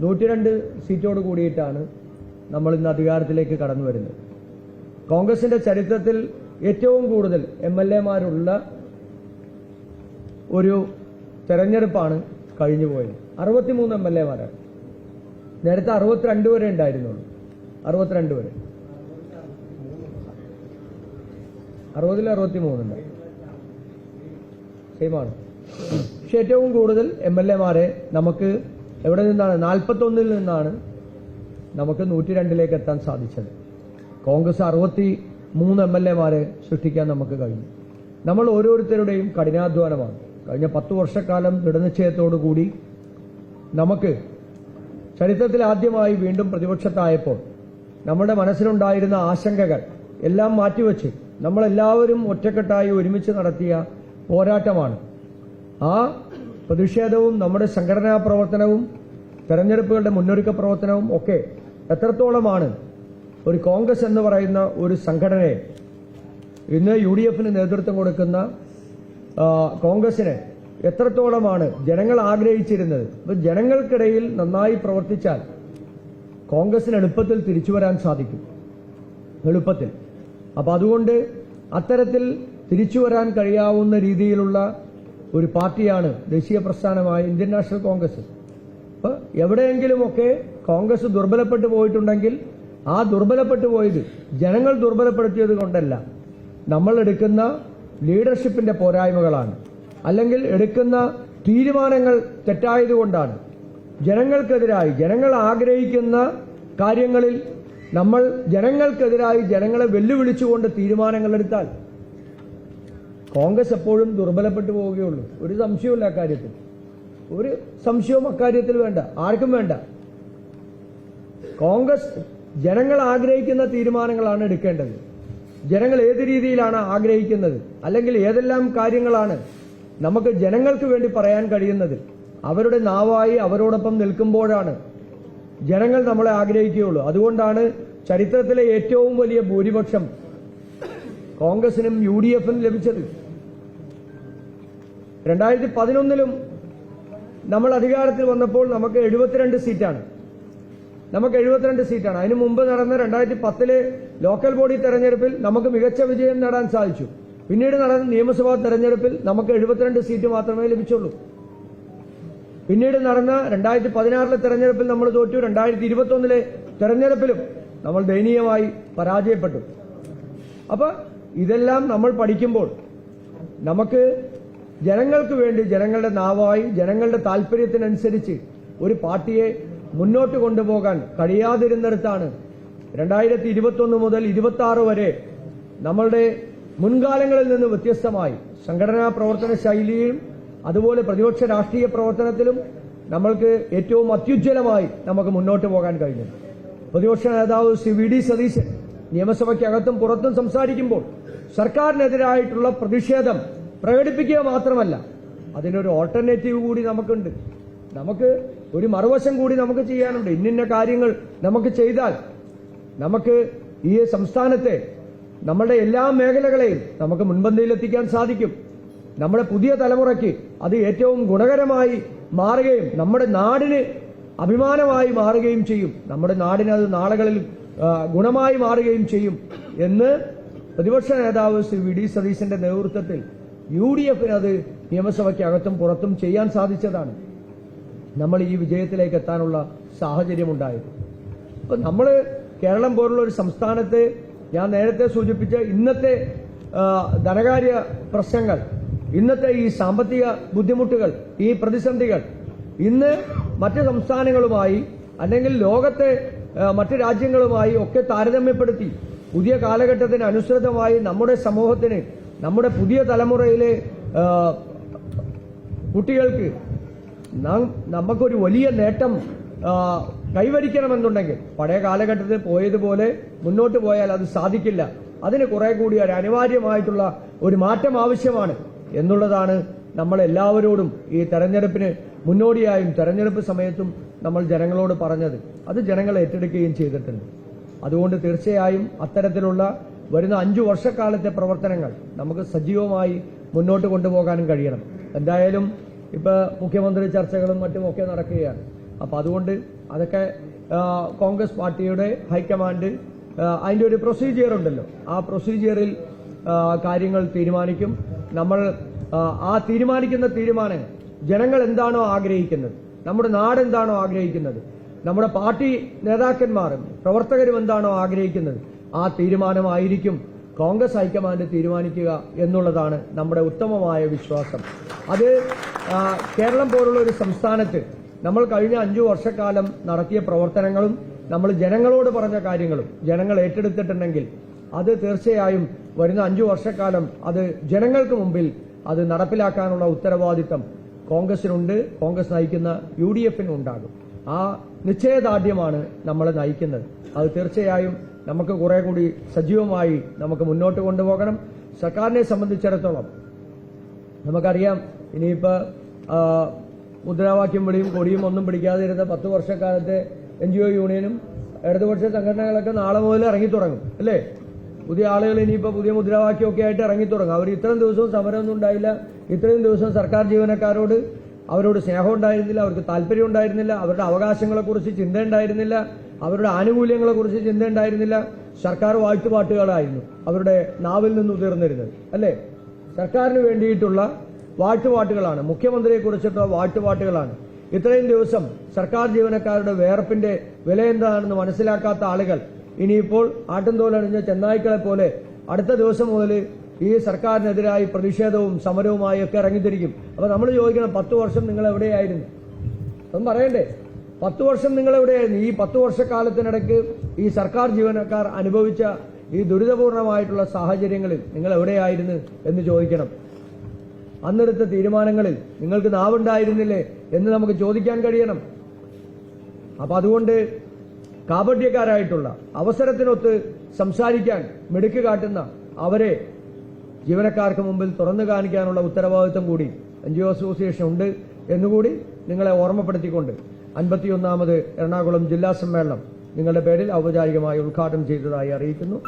102 സീറ്റോട് കൂടിയിട്ടാണ് നമ്മൾ ഇന്ന് അധികാരത്തിലേക്ക് കടന്നു വരുന്നത്. കോൺഗ്രസിന്റെ ചരിത്രത്തിൽ ഏറ്റവും കൂടുതൽ MLA-മാരുള്ള ഒരു തെരഞ്ഞെടുപ്പാണ് കഴിഞ്ഞുപോയത്. 63 MLA-മാരാണ്. നേരത്തെ 62 വരെ ഉണ്ടായിരുന്നുള്ളൂ. 62 വരെ, 60-ൽ 63 ഉണ്ട്, സെയിമാണ്. പക്ഷെ ഏറ്റവും കൂടുതൽ MLA-മാരെ നമുക്ക് എവിടെ നിന്നാണ്? 41-ൽ നിന്നാണ് നമുക്ക് 102-ലേക്ക് എത്താൻ സാധിച്ചത്. കോൺഗ്രസ് 63 MLA-മാരെ സൃഷ്ടിക്കാൻ നമുക്ക് കഴിഞ്ഞു. നമ്മൾ ഓരോരുത്തരുടെയും കഠിനാധ്വാനമാണ്. കഴിഞ്ഞ 10 വർഷക്കാലം ദൃഢനിശ്ചയത്തോടുകൂടി നമുക്ക് ചരിത്രത്തിൽ ആദ്യമായി വീണ്ടും പ്രതിപക്ഷത്തായപ്പോൾ നമ്മുടെ മനസ്സിലുണ്ടായിരുന്ന ആശങ്കകൾ എല്ലാം മാറ്റിവെച്ച് നമ്മളെല്ലാവരും ഒറ്റക്കെട്ടായി ഒരുമിച്ച് നടത്തിയ പോരാട്ടമാണ്. ആ പ്രതിഷേധവും നമ്മുടെ സംഘടനാ പ്രവർത്തനവും തെരഞ്ഞെടുപ്പുകളുടെ മുന്നൊരുക്ക പ്രവർത്തനവും ഒക്കെ എത്രത്തോളമാണ് ഒരു കോൺഗ്രസ് എന്ന് പറയുന്ന ഒരു സംഘടനയെ ഇന്ന് UDF-ന് നേതൃത്വം കൊടുക്കുന്ന കോൺഗ്രസിനെ എത്രത്തോളമാണ് ജനങ്ങൾ ആഗ്രഹിച്ചിരുന്നത്. അപ്പോൾ ജനങ്ങൾക്കിടയിൽ നന്നായി പ്രവർത്തിച്ചാൽ കോൺഗ്രസിന് എളുപ്പത്തിൽ തിരിച്ചു വരാൻ സാധിക്കും, എളുപ്പത്തിൽ. അപ്പം അതുകൊണ്ട് അത്തരത്തിൽ തിരിച്ചു വരാൻ കഴിയാവുന്ന രീതിയിലുള്ള ഒരു പാർട്ടിയാണ് ദേശീയ പ്രസ്ഥാനമായ ഇന്ത്യൻ നാഷണൽ കോൺഗ്രസ്. അപ്പോൾ എവിടെയെങ്കിലുമൊക്കെ കോൺഗ്രസ് ദുർബലപ്പെട്ടു പോയിട്ടുണ്ടെങ്കിൽ ആ ദുർബലപ്പെട്ടു പോയത് ജനങ്ങൾ ദുർബലപ്പെടുത്തിയത് കൊണ്ടല്ല, നമ്മൾ എടുക്കുന്ന ലീഡർഷിപ്പിന്റെ പോരായ്മകളാണ്, അല്ലെങ്കിൽ എടുക്കുന്ന തീരുമാനങ്ങൾ തെറ്റായതുകൊണ്ടാണ്. ജനങ്ങൾക്കെതിരായി ജനങ്ങൾ ആഗ്രഹിക്കുന്ന കാര്യങ്ങളിൽ നമ്മൾ ജനങ്ങൾക്കെതിരായി ജനങ്ങളെ വെല്ലുവിളിച്ചുകൊണ്ട് തീരുമാനങ്ങൾ എടുത്താൽ കോൺഗ്രസ് എപ്പോഴും ദുർബലപ്പെട്ടു പോവുകയുള്ളൂ. ഒരു സംശയവുമില്ല അക്കാര്യത്തിൽ, ഒരു സംശയവും അക്കാര്യത്തിൽ വേണ്ട, ആർക്കും വേണ്ട. കോൺഗ്രസ് ജനങ്ങൾ ആഗ്രഹിക്കുന്ന തീരുമാനങ്ങളാണ് എടുക്കേണ്ടത്. ജനങ്ങൾ ഏത് രീതിയിലാണ് ആഗ്രഹിക്കുന്നത്, അല്ലെങ്കിൽ ഏതെല്ലാം കാര്യങ്ങളാണ് നമുക്ക് ജനങ്ങൾക്ക് വേണ്ടി പറയാൻ കഴിയുന്നത്, അവരുടെ നാവായി അവരോടൊപ്പം നിൽക്കുമ്പോഴാണ് ജനങ്ങൾ നമ്മളെ ആഗ്രഹിക്കുകയുള്ളൂ. അതുകൊണ്ടാണ് ചരിത്രത്തിലെ ഏറ്റവും വലിയ ഭൂരിപക്ഷം കോൺഗ്രസിനും UDF-നും ലഭിച്ചത്. 2011-ലും നമ്മൾ അധികാരത്തിൽ വന്നപ്പോൾ നമുക്ക് 72 സീറ്റാണ്. അതിനു മുമ്പ് നടന്ന 2010-ലെ ലോക്കൽ ബോഡി തെരഞ്ഞെടുപ്പിൽ നമുക്ക് മികച്ച വിജയം നേടാൻ സാധിച്ചു. പിന്നീട് നടന്ന നിയമസഭാ തെരഞ്ഞെടുപ്പിൽ നമുക്ക് 72 സീറ്റ് മാത്രമേ ലഭിച്ചുള്ളൂ. പിന്നീട് നടന്ന 2016-ലെ തെരഞ്ഞെടുപ്പിൽ നമ്മൾ തോറ്റു. 2021-ലെ തെരഞ്ഞെടുപ്പിലും നമ്മൾ ദയനീയമായി പരാജയപ്പെട്ടു. അപ്പൊ ഇതെല്ലാം നമ്മൾ പഠിക്കുമ്പോൾ നമുക്ക് ജനങ്ങൾക്ക് വേണ്ടി ജനങ്ങളുടെ നാവായി ജനങ്ങളുടെ താല്പര്യത്തിനനുസരിച്ച് ഒരു പാർട്ടിയെ മുന്നോട്ട് കൊണ്ടുപോകാൻ കഴിയാതിരുന്നിടത്താണ് 2021 മുതൽ 26 വരെ നമ്മളുടെ മുൻകാലങ്ങളിൽ നിന്ന് വ്യത്യസ്തമായി സംഘടനാ പ്രവർത്തന ശൈലിയും അതുപോലെ പ്രതിപക്ഷ രാഷ്ട്രീയ പ്രവർത്തനത്തിലും നമ്മൾക്ക് ഏറ്റവും അത്യുജ്വലമായി നമുക്ക് മുന്നോട്ട് പോകാൻ കഴിഞ്ഞു. പ്രതിപക്ഷ നേതാവ് ശ്രീ VD സതീശൻ നിയമസഭയ്ക്കകത്തും പുറത്തും സംസാരിക്കുമ്പോൾ സർക്കാരിനെതിരായിട്ടുള്ള പ്രതിഷേധം പ്രകടിപ്പിക്കുക മാത്രമല്ല, അതിനൊരു ഓൾട്ടർനേറ്റീവ് കൂടി നമുക്കുണ്ട്. നമുക്ക് ഒരു മറുവശം കൂടി നമുക്ക് ചെയ്യാനുണ്ട്. ഇന്നിന്ന കാര്യങ്ങൾ നമുക്ക് ചെയ്താൽ നമുക്ക് ഈ സംസ്ഥാനത്തെ നമ്മുടെ എല്ലാ മേഖലകളെയും നമുക്ക് മുൻപന്തിയിലെത്തിക്കാൻ സാധിക്കും. നമ്മുടെ പുതിയ തലമുറയ്ക്ക് അത് ഏറ്റവും ഗുണകരമായി മാറുകയും നമ്മുടെ നാടിന് അഭിമാനമായി മാറുകയും ചെയ്യും. നമ്മുടെ നാടിന് അത് നാളുകളിൽ ഗുണമായി മാറുകയും ചെയ്യും എന്ന് പ്രതിപക്ഷ നേതാവ് ശ്രീ VD സതീശന്റെ നേതൃത്വത്തിൽ UDF-ന് അത് നിയമസഭയ്ക്കകത്തും പുറത്തും ചെയ്യാൻ സാധിച്ചതാണ് നമ്മൾ ഈ വിജയത്തിലേക്ക് എത്താനുള്ള സാഹചര്യമുണ്ടായത്. അപ്പൊ നമ്മൾ കേരളം പോലുള്ള ഒരു സംസ്ഥാനത്ത് ഞാൻ നേരത്തെ സൂചിപ്പിച്ച ഇന്നത്തെ ധനകാര്യ പ്രശ്നങ്ങൾ, ഇന്നത്തെ ഈ സാമ്പത്തിക ബുദ്ധിമുട്ടുകൾ, ഈ പ്രതിസന്ധികൾ ഇന്ന് മറ്റ് സംസ്ഥാനങ്ങളുമായി അല്ലെങ്കിൽ ലോകത്തെ മറ്റ് രാജ്യങ്ങളുമായി ഒക്കെ താരതമ്യപ്പെടുത്തി പുതിയ കാലഘട്ടത്തിന് അനുസൃതമായി നമ്മുടെ സമൂഹത്തിന്, നമ്മുടെ പുതിയ തലമുറയിലെ കുട്ടികൾക്ക് നമുക്കൊരു വലിയ നേട്ടം കൈവരിക്കണമെന്നുണ്ടെങ്കിൽ പഴയ കാലഘട്ടത്തിൽ പോയതുപോലെ മുന്നോട്ട് പോയാൽ അത് സാധിക്കില്ല. അതിന് കുറെ കൂടി ഒരു അനിവാര്യമായിട്ടുള്ള ഒരു മാറ്റം ആവശ്യമാണ് എന്നുള്ളതാണ് നമ്മൾ എല്ലാവരോടും ഈ തെരഞ്ഞെടുപ്പിന് മുന്നോടിയായും തെരഞ്ഞെടുപ്പ് സമയത്തും നമ്മൾ ജനങ്ങളോട് പറഞ്ഞത്. അത് ജനങ്ങൾ ഏറ്റെടുക്കുകയും ചെയ്തിട്ടുണ്ട്. അതുകൊണ്ട് തീർച്ചയായും അത്തരത്തിലുള്ള വരുന്ന 5 വർഷക്കാലത്തെ പ്രവർത്തനങ്ങൾ നമുക്ക് സജീവമായി മുന്നോട്ട് കൊണ്ടുപോകാനും കഴിയണം. എന്തായാലും ഇപ്പൊ മുഖ്യമന്ത്രി ചർച്ചകളും മറ്റുമൊക്കെ നടക്കുകയാണ്. അപ്പോൾ അതുകൊണ്ട് അതൊക്കെ കോൺഗ്രസ് പാർട്ടിയുടെ ഹൈക്കമാൻഡ് അതിൻ്റെ ഒരു പ്രൊസീജിയർ ഉണ്ടല്ലോ, ആ പ്രൊസീജിയറിൽ കാര്യങ്ങൾ തീരുമാനിക്കും. നമ്മൾ ആ തീരുമാനിക്കുന്ന തീരുമാനങ്ങൾ ജനങ്ങൾ എന്താണോ ആഗ്രഹിക്കുന്നത്, നമ്മുടെ നാട് എന്താണോ ആഗ്രഹിക്കുന്നത്, നമ്മുടെ പാർട്ടി നേതാക്കന്മാരും പ്രവർത്തകരും എന്താണോ ആഗ്രഹിക്കുന്നത്, ആ തീരുമാനമായിരിക്കും കോൺഗ്രസ് ഹൈക്കമാൻഡ് തീരുമാനിക്കുക എന്നുള്ളതാണ് നമ്മുടെ ഉത്തമമായ വിശ്വാസം. അത് കേരളം പോലുള്ള ഒരു സംസ്ഥാനത്ത് നമ്മൾ കഴിഞ്ഞ 5 വർഷക്കാലം നടത്തിയ പ്രവർത്തനങ്ങളും നമ്മൾ ജനങ്ങളോട് പറഞ്ഞ കാര്യങ്ങളും ജനങ്ങൾ ഏറ്റെടുത്തിട്ടുണ്ടെങ്കിൽ അത് തീർച്ചയായും വരുന്ന 5 വർഷക്കാലം അത് ജനങ്ങൾക്ക് മുമ്പിൽ അത് നടപ്പിലാക്കാനുള്ള ഉത്തരവാദിത്തം കോൺഗ്രസിനുണ്ട്, കോൺഗ്രസ് നയിക്കുന്ന UDF-നും ഉണ്ടാകും. ആ നിശ്ചയദാർഢ്യമാണ് നമ്മളെ നയിക്കുന്നത്. അത് തീർച്ചയായും നമുക്ക് കുറെ കൂടി സജീവമായി നമുക്ക് മുന്നോട്ട് കൊണ്ടുപോകണം. സർക്കാരിനെ സംബന്ധിച്ചിടത്തോളം നമുക്കറിയാം, ഇനിയിപ്പോൾ മുദ്രാവാക്യം വിളിയും കൊടിയും ഒന്നും പിടിക്കാതിരുന്ന 10 വർഷക്കാലത്തെ NGO യൂണിയനും ഇടതുപക്ഷ സംഘടനകളൊക്കെ നാളെ മുതൽ ഇറങ്ങിത്തുടങ്ങും അല്ലേ? പുതിയ ആളുകൾ ഇനിയിപ്പോൾ പുതിയ മുദ്രാവാക്യമൊക്കെ ആയിട്ട് ഇറങ്ങിത്തുടങ്ങും. അവർ ഇത്രയും ദിവസവും സമരമൊന്നും ഉണ്ടായില്ല, ഇത്രയും ദിവസം സർക്കാർ ജീവനക്കാരോട് അവരോട് സ്നേഹം ഉണ്ടായിരുന്നില്ല, അവർക്ക് താല്പര്യം ഉണ്ടായിരുന്നില്ല, അവരുടെ അവകാശങ്ങളെക്കുറിച്ച് ചിന്ത ഉണ്ടായിരുന്നില്ല, അവരുടെ ആനുകൂല്യങ്ങളെക്കുറിച്ച് ചിന്ത ഉണ്ടായിരുന്നില്ല. സർക്കാർ വാഴ്ത്തുപാട്ടുകളായിരുന്നു അവരുടെ നാവിൽ നിന്ന് ഉതിർന്നിരുന്നത് അല്ലേ? സർക്കാരിന് വേണ്ടിയിട്ടുള്ള വാഴ്ത്തുപാട്ടുകളാണ്, മുഖ്യമന്ത്രിയെക്കുറിച്ചിട്ടുള്ള വാഴ്ത്തുപാട്ടുകളാണ്. ഇത്രയും ദിവസം സർക്കാർ ജീവനക്കാരുടെ വേർപ്പിന്റെ വില എന്താണെന്ന് മനസ്സിലാക്കാത്ത ആളുകൾ ഇനിയിപ്പോൾ ആട്ടുംതോലണിഞ്ഞ ചെന്നായ്ക്കളെ പോലെ അടുത്ത ദിവസം മുതൽ ഈ സർക്കാരിനെതിരായി പ്രതിഷേധവും സമരവുമായി ഒക്കെ ഇറങ്ങിത്തിരിക്കും. അപ്പൊ നമ്മൾ ചോദിക്കണം, 10 വർഷം നിങ്ങൾ എവിടെയായിരുന്നു? അതും പറയണ്ടേ? 10 വർഷം നിങ്ങൾ എവിടെയായിരുന്നു? ഈ 10 വർഷക്കാലത്തിനിടയ്ക്ക് ഈ സർക്കാർ ജീവനക്കാർ അനുഭവിച്ച ഈ ദുരിതപൂർണമായിട്ടുള്ള സാഹചര്യങ്ങളിൽ നിങ്ങൾ എവിടെയായിരുന്നു എന്ന് ചോദിക്കണം. അന്നെടുത്ത തീരുമാനങ്ങളിൽ നിങ്ങൾക്ക് നാവുണ്ടായിരുന്നില്ലേ എന്ന് നമുക്ക് ചോദിക്കാൻ കഴിയണം. അപ്പൊ അതുകൊണ്ട് കാപട്യക്കാരായിട്ടുള്ള അവസരത്തിനൊത്ത് സംസാരിക്കാൻ മിടുക്ക് കാട്ടുന്ന അവരെ ജീവനക്കാർക്ക് മുമ്പിൽ തുറന്നു കാണിക്കാനുള്ള ഉത്തരവാദിത്വം കൂടി NGO അസോസിയേഷൻ ഉണ്ട് എന്നുകൂടി നിങ്ങളെ ഓർമ്മപ്പെടുത്തിക്കൊണ്ട് 51ാമത് എറണാകുളം ജില്ലാ സമ്മേളനം നിങ്ങളുടെ പേരിൽ ഔപചാരികമായി ഉദ്ഘാടനം ചെയ്തതായി അറിയിക്കുന്നു.